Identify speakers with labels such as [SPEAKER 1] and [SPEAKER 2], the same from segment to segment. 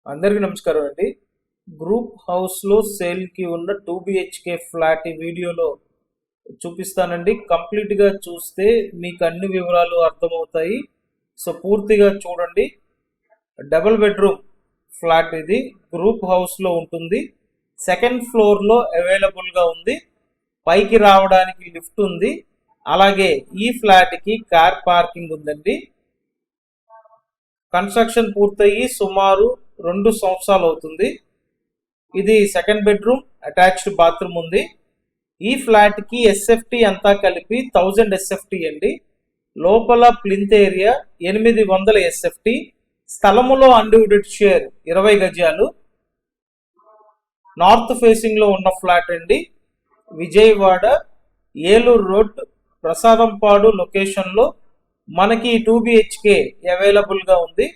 [SPEAKER 1] అందరికీ నమస్కారం అండి. గ్రూప్ హౌస్లో సేల్కి ఉన్న 2 BHK ఫ్లాట్ ఈ వీడియోలో చూపిస్తానండి. కంప్లీట్గా చూస్తే మీకు అన్ని వివరాలు అర్థమవుతాయి. సో పూర్తిగా చూడండి. డబుల్ బెడ్రూమ్ ఫ్లాట్ ఇది గ్రూప్ హౌస్లో ఉంటుంది. సెకండ్ ఫ్లోర్లో అవైలబుల్గా ఉంది. పైకి రావడానికి లిఫ్ట్ ఉంది. అలాగే ఈ ఫ్లాట్కి కార్ పార్కింగ్ ఉందండి. కన్స్ట్రక్షన్ పూర్తయి సుమారు 2 సంవత్సరాలు అవుతుంది. ఇది సెకండ్ బెడ్రూమ్, అటాచ్డ్ బాత్రూమ్ ఉంది. ఈ ఫ్లాట్కి SFT అంతా కలిపి 1000 SFT అండి. లోపల ప్లింత్ ఏరియా 800 SFT. స్థలములో అన్డివిడెడ్ షేర్ 20 గజాలు. నార్త్ ఫేసింగ్లో ఉన్న ఫ్లాట్ అండి. విజయవాడ ఏలూరు రోడ్ ప్రసాదంపాడు లొకేషన్లో మనకి 2 BHK అవైలబుల్గా ఉంది.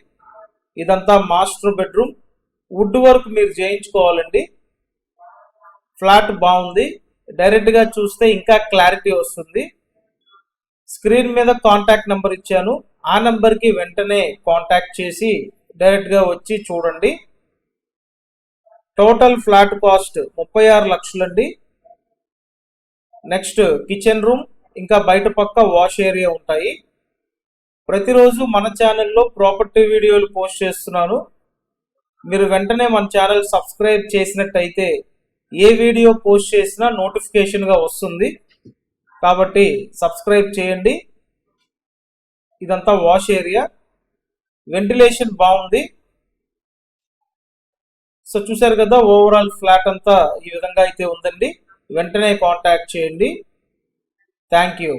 [SPEAKER 1] ఇదంతా మాస్టర్ బెడ్రూమ్. వుడ్ వర్క్ మీరు చేయించుకోవాలండి. ఫ్లాట్ బాగుంది. డైరెక్ట్గా చూస్తే ఇంకా క్లారిటీ వస్తుంది. స్క్రీన్ మీద కాంటాక్ట్ నెంబర్ ఇచ్చాను. ఆ నెంబర్కి వెంటనే కాంటాక్ట్ చేసి డైరెక్ట్గా వచ్చి చూడండి. టోటల్ ఫ్లాట్ కాస్ట్ 36 లక్షలండి. నెక్స్ట్ కిచెన్ రూమ్, ఇంకా బయట పక్క వాష్ ఏరియా ఉంటాయి. ప్రతిరోజు మన ఛానల్లో ప్రాపర్టీ వీడియోలు పోస్ట్ చేస్తున్నాను. మీరు వెంటనే మన ఛానల్ సబ్స్క్రైబ్ చేసినట్టయితే ఏ వీడియో పోస్ట్ చేసినా నోటిఫికేషన్గా వస్తుంది. కాబట్టి సబ్స్క్రైబ్ చేయండి. ఇదంతా వాష్ ఏరియా. వెంటిలేషన్ బాగుంది. సో చూసారు కదా, ఓవరాల్ ఫ్లాట్ అంతా ఈ విధంగా అయితే ఉందండి. వెంటనే కాంటాక్ట్ చేయండి. Thank you.